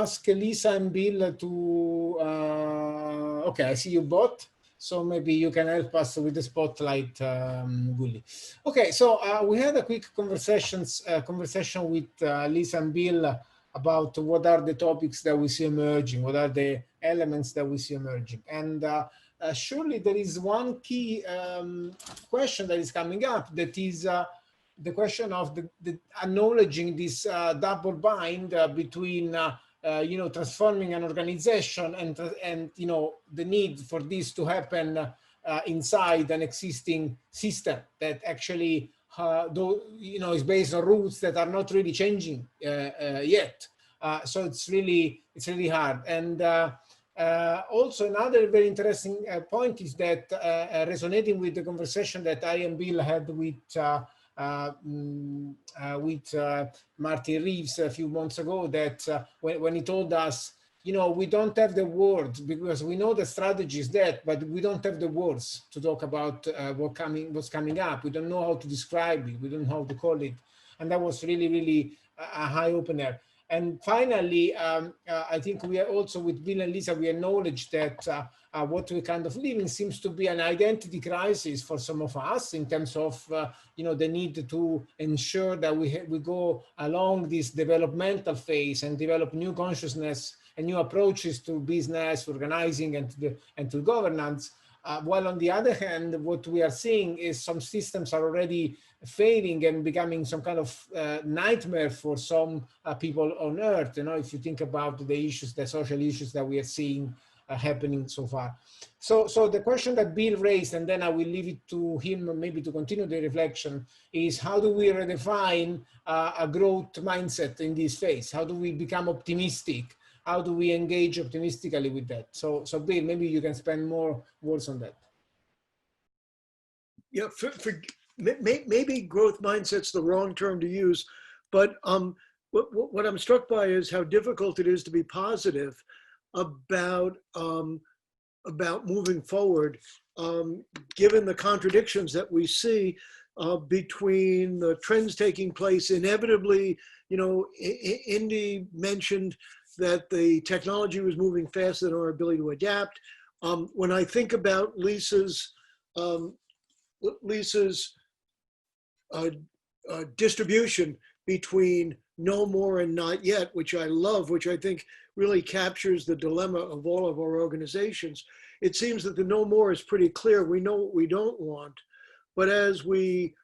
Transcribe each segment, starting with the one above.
ask Lisa and Bill to, okay, I see you both. So maybe you can help us with the spotlight, Gulli. Okay, so we had a quick conversation with Lisa and Bill about what are the topics that we see emerging, what are the elements that we see emerging. And surely there is one key question that is coming up, that is the question of the acknowledging this double bind between transforming an organization and the need for this to happen inside an existing system that actually is based on roots that are not really changing yet. So it's really hard. And also another very interesting point is that resonating with the conversation that I and Bill had with Martin Reeves a few months ago, that when he told us, we don't have the words, because we know the strategy is that, but we don't have the words to talk about what's coming up. We don't know how to describe it. We don't know how to call it. And that was really, really a high opener. And finally, I think we are also with Bill and Lisa, we acknowledge that what we're kind of living seems to be an identity crisis for some of us, in terms of the need to ensure that we go along this developmental phase and develop new consciousness and new approaches to business, organizing, and to governance. While on the other hand, what we are seeing is some systems are already failing and becoming some kind of nightmare for some people on Earth. If you think about the issues, the social issues that we are seeing happening so far. So the question that Bill raised, and then I will leave it to him maybe to continue the reflection, is how do we redefine a growth mindset in this phase? How do we become optimistic? How do we engage optimistically with that? So Bill, maybe you can spend more words on that. Yeah, maybe growth mindset's the wrong term to use, but what I'm struck by is how difficult it is to be positive about moving forward, given the contradictions that we see between the trends taking place. Inevitably, Indy mentioned that the technology was moving faster than our ability to adapt. When I think about Lisa's distribution between no more and not yet, which I love, which I think really captures the dilemma of all of our organizations. It seems that the no more is pretty clear. We know what we don't want, but as we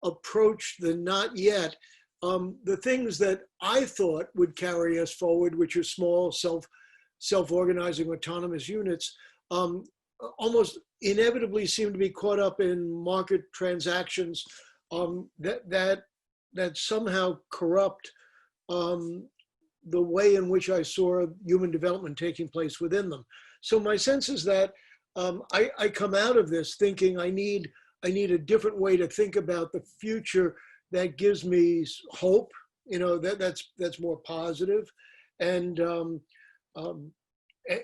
approach the not yet, the things that I thought would carry us forward, which are small, self-organizing autonomous units, almost inevitably seem to be caught up in market transactions that somehow corrupt the way in which I saw human development taking place within them. So my sense is that I come out of this thinking I need a different way to think about the future that gives me hope, that's more positive. And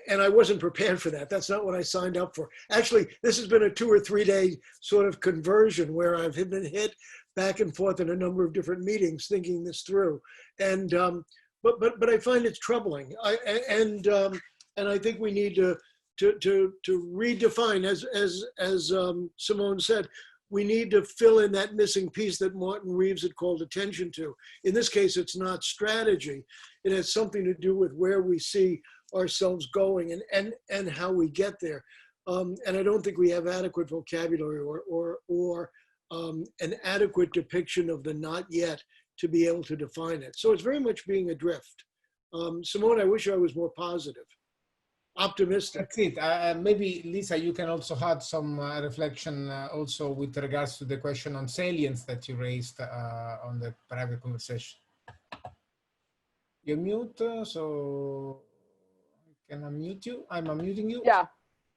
I wasn't prepared for that. That's not what I signed up for. Actually, this has been a 2 or 3 day sort of conversion where I've been hit back and forth in a number of different meetings thinking this through. And, but I find it's troubling. And I think we need to redefine, as Simone said, we need to fill in that missing piece that Martin Reeves had called attention to. In this case, it's not strategy. It has something to do with where we see ourselves going and how we get there. And I don't think we have adequate vocabulary or an adequate depiction of the not yet to be able to define it. So it's very much being adrift. Simone, I wish I was more positive. Optimistic. That's it. Maybe Lisa, you can also add some reflection also with regards to the question on salience that you raised on the private conversation. You're mute, so I can unmute you. I'm unmuting you. Yeah.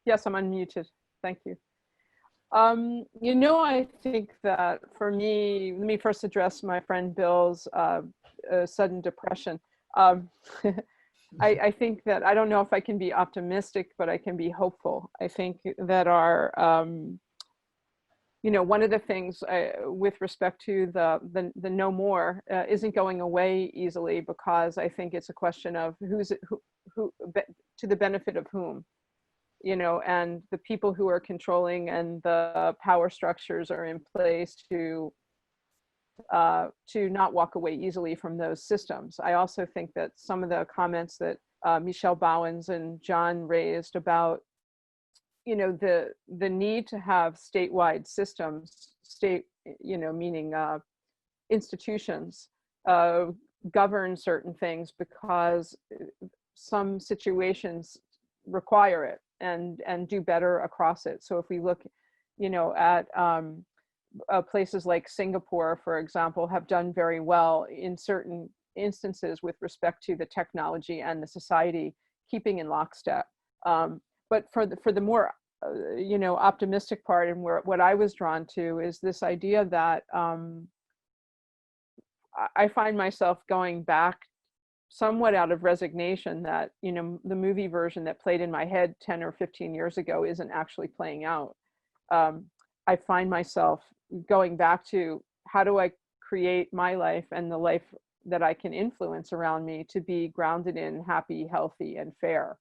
Yes, I'm unmuted. Thank you. I think that for me, let me first address my friend Bill's sudden depression. I think that I don't know if I can be optimistic, but I can be hopeful. I think that one of the things with respect to the no more isn't going away easily, because I think it's a question of who to the benefit of whom, and the people who are controlling and the power structures are in place to not walk away easily from those systems. I also think that some of the comments that Michelle Bowens and John raised about the need to have statewide systems, meaning institutions, govern certain things because some situations require it, and do better across it. So if we look, at places like Singapore, for example, have done very well in certain instances with respect to the technology and the society keeping in lockstep. But for the more, optimistic part, and what I was drawn to is this idea that I find myself going back somewhat out of resignation that, the movie version that played in my head 10 or 15 years ago isn't actually playing out. I find myself going back to, how do I create my life and the life that I can influence around me to be grounded in happy, healthy, and fair?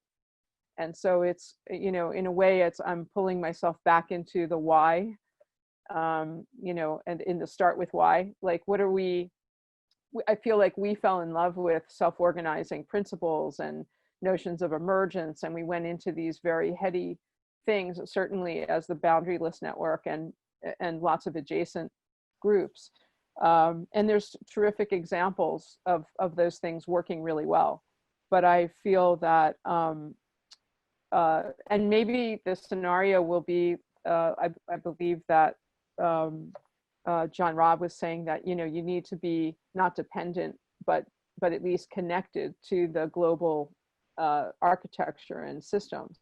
And so it's, in a way, I'm pulling myself back into the why, and in the start with why. Like, what are we? I feel like we fell in love with self-organizing principles and notions of emergence, and we went into these very heady things, certainly as the Boundaryless Network and lots of adjacent groups. And there's terrific examples of those things working really well. But I feel that, and maybe the scenario will be, I believe that John Robb was saying that, you need to be not dependent, but at least connected to the global architecture and systems.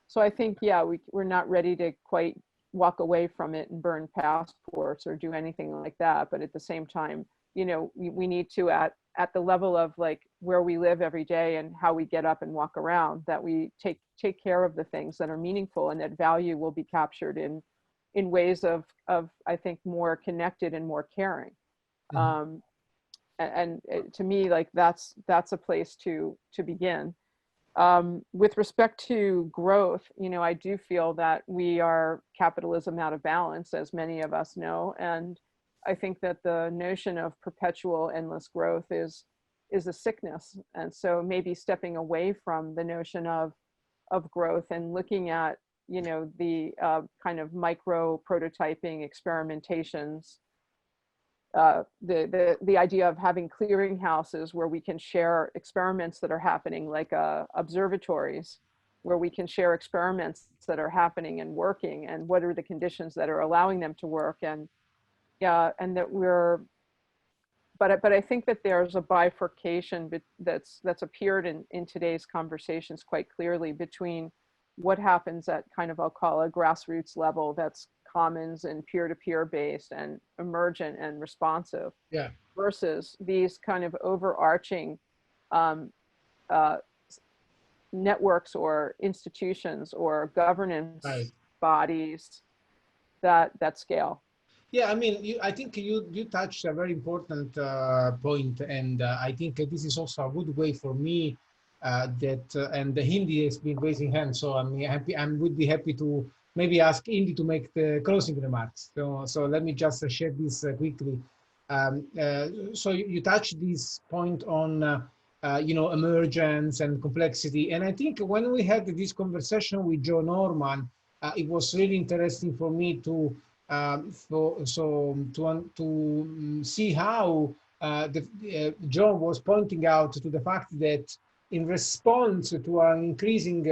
So I think, yeah, we're not ready to quite walk away from it and burn passports or do anything like that. But at the same time, we need to, at the level of like where we live every day and how we get up and walk around, that we take care of the things that are meaningful, and that value will be captured in ways of I think more connected and more caring. Mm-hmm. And to me, like that's a place to begin. With respect to growth, I do feel that we are capitalism out of balance, as many of us know. And I think that the notion of perpetual endless growth is a sickness. And so maybe stepping away from the notion of growth and looking at, the kind of micro prototyping experimentations, the idea of having clearinghouses where we can share experiments that are happening, like observatories, where we can share experiments that are happening and working, and what are the conditions that are allowing them to work. And and that but I think that there's a bifurcation that's appeared in today's conversations quite clearly between what happens at kind of, I'll call a grassroots level, that's commons and peer-to-peer based and emergent and responsive, yeah, versus these kind of overarching networks or institutions or governance bodies that scale. Yeah, I mean, I think you touched a very important point, and I think this is also a good way for me and the Hindi has been raising hands, so I'm happy. I would be happy to maybe ask Indy to make the closing remarks. So let me just share this quickly. So you touched this point on emergence and complexity, and I think when we had this conversation with Joe Norman, it was really interesting for me to see how John was pointing out to the fact that in response to an increasing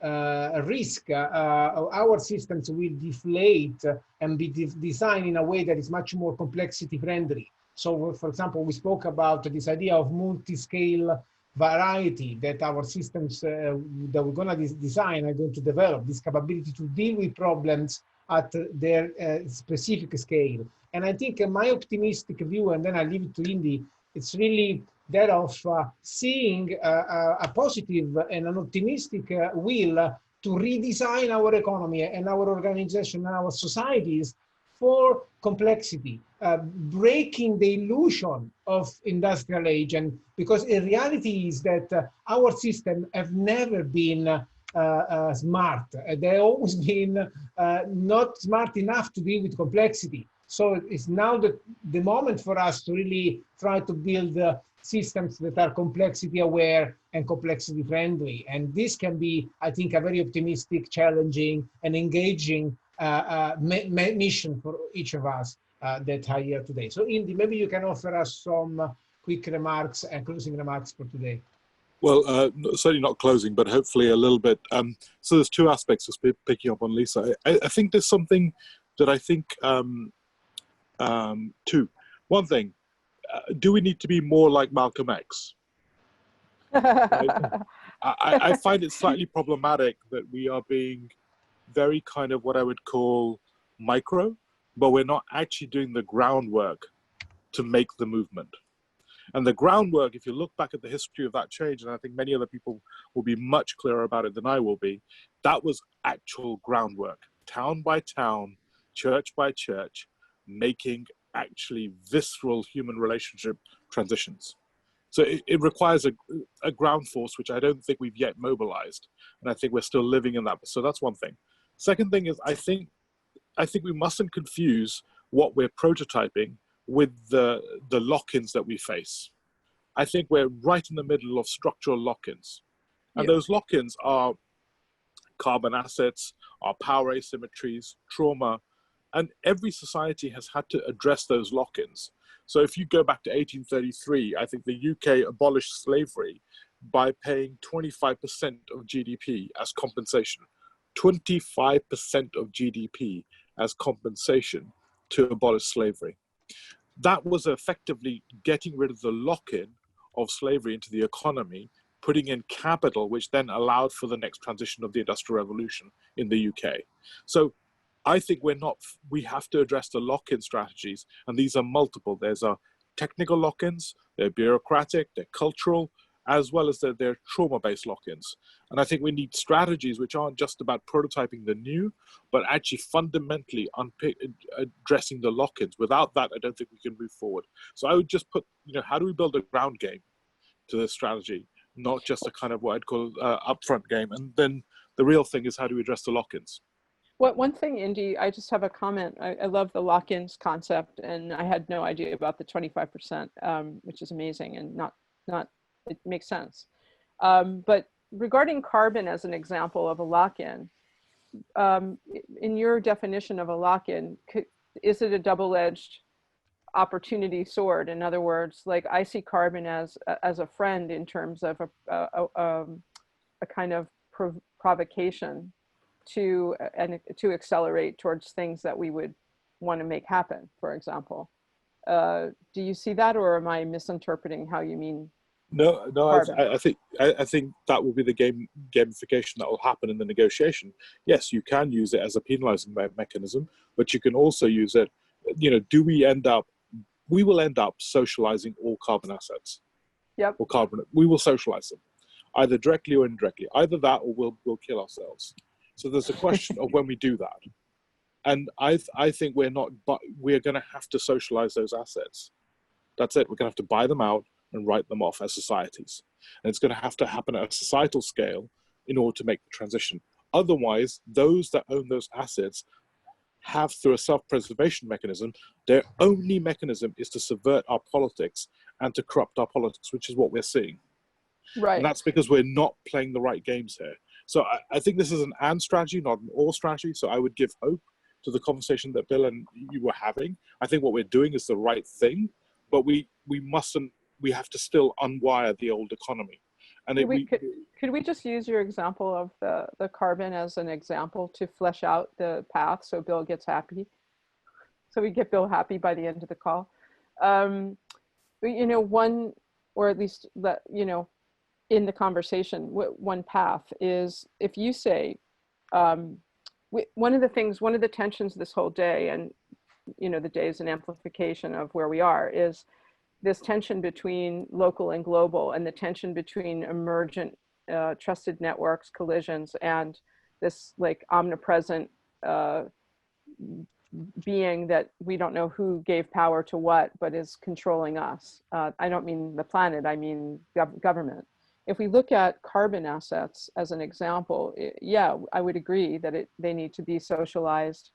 risk, our systems will deflate and be designed in a way that is much more complexity friendly. So, for example, we spoke about this idea of multi-scale variety that our systems that we're going to design are going to develop, this capability to deal with problems at their specific scale. And I think my optimistic view, and then I leave it to Indy, it's really that of seeing a positive and an optimistic will to redesign our economy and our organization and our societies for complexity, breaking the illusion of industrial age. And because the reality is that our system have never been smart. They've always been not smart enough to deal with complexity. So it's now the moment for us to really try to build systems that are complexity aware and complexity friendly. And this can be, I think, a very optimistic, challenging, and engaging mission for each of us that are here today. So Indy, maybe you can offer us some quick remarks and closing remarks for today. Well, certainly not closing, but hopefully a little bit. So there's two aspects, just picking up on Lisa. I think there's something that I think, two. One thing, do we need to be more like Malcolm X? Right? I find it slightly problematic that we are being very kind of what I would call micro, but we're not actually doing the groundwork to make the movement. And the groundwork, if you look back at the history of that change, and I think many other people will be much clearer about it than I will be, that was actual groundwork, town by town, church by church, making actually visceral human relationship transitions. So it requires a ground force, which I don't think we've yet mobilized. And I think we're still living in that. So that's one thing. Second thing is, I think we mustn't confuse what we're prototyping with the lock-ins that we face. I think we're right in the middle of structural lock-ins. And those lock-ins are carbon assets, are power asymmetries, trauma, and every society has had to address those lock-ins. So if you go back to 1833, I think the UK abolished slavery by paying 25% of GDP as compensation. 25% of GDP as compensation to abolish slavery. That was effectively getting rid of the lock-in of slavery into the economy, putting in capital, which then allowed for the next transition of the Industrial Revolution in the UK. So I think we have to address the lock-in strategies, and these are multiple. There's technical lock-ins, they're bureaucratic, they're cultural, as well as they're trauma-based lock-ins. And I think we need strategies which aren't just about prototyping the new, but actually fundamentally addressing the lock-ins. Without that, I don't think we can move forward. So I would just put, how do we build a ground game to this strategy, not just a kind of what I'd call upfront game. And then the real thing is, how do we address the lock-ins? One thing, Indy, I just have a comment. I love the lock-ins concept, and I had no idea about the 25%, which is amazing and not it makes sense. But regarding carbon as an example of a lock-in, in your definition of a lock-in, is it a double-edged opportunity sword? In other words, like, I see carbon as a friend in terms of a kind of provocation to accelerate towards things that we would want to make happen, for example. Do you see that, or am I misinterpreting how you mean? No, I think that will be the gamification that will happen in the negotiation. Yes, you can use it as a penalizing mechanism, but you can also use it. We will end up socializing all carbon assets. Yep. Or carbon. We will socialize them, either directly or indirectly. Either that, or we'll kill ourselves. So there's a question of when we do that. And I think we're going to have to socialize those assets. That's it. We're going to have to buy them out and write them off as societies. And it's going to have to happen at a societal scale in order to make the transition. Otherwise, those that own those assets have, through a self-preservation mechanism, their only mechanism is to subvert our politics and to corrupt our politics, which is what we're seeing. Right. And that's because we're not playing the right games here. So I think this is an and strategy, not an or strategy. So I would give hope to the conversation that Bill and you were having. I think what we're doing is the right thing, but we have to still unwire the old economy. And could we just use your example of the carbon as an example to flesh out the path so Bill gets happy? So we get Bill happy by the end of the call. One, or at least in the conversation, one path is, if you say, one of the tensions this whole day, and the day is an amplification of where we are, is this tension between local and global, and the tension between emergent trusted networks, collisions, and this like omnipresent being that we don't know who gave power to what, but is controlling us. I don't mean the planet, I mean government. If we look at carbon assets as an example, yeah, I would agree that they need to be socialized.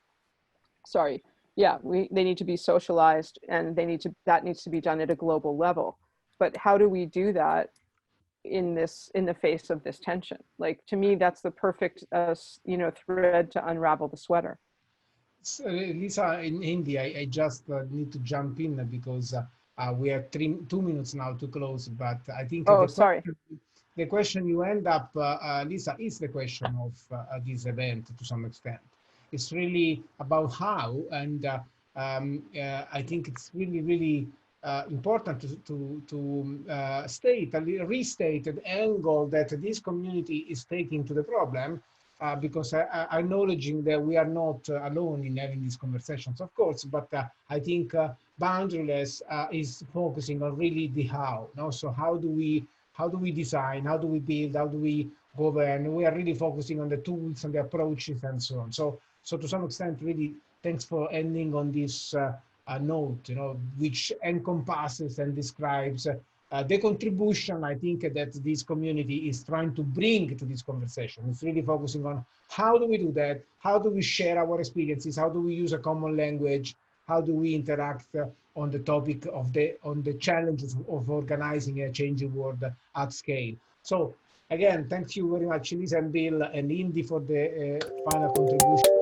Sorry, yeah, they need to be socialized, and that needs to be done at a global level. But how do we do that in the face of this tension? Like, to me, that's the perfect thread to unravel the sweater. So, Lisa, in India, I just need to jump in because we have 2 minutes now to close. But I think Sorry. The question you end up, Lisa, is the question of this event to some extent. It's really about how, and I think it's really, really important to restate the angle that this community is taking to the problem. Because acknowledging that we are not alone in having these conversations, of course, but I think Boundaryless is focusing on really the how. So how do we design, how do we build, how do we govern? We are really focusing on the tools and the approaches and so on. So to some extent, really, thanks for ending on this note, which encompasses and describes the contribution, I think, that this community is trying to bring to this conversation. It's really focusing on how do we do that? How do we share our experiences? How do we use a common language? How do we interact on the topic of on the challenges of organizing a changing world at scale? So again, thank you very much, Lisa and Bill and Indy, for the final contribution.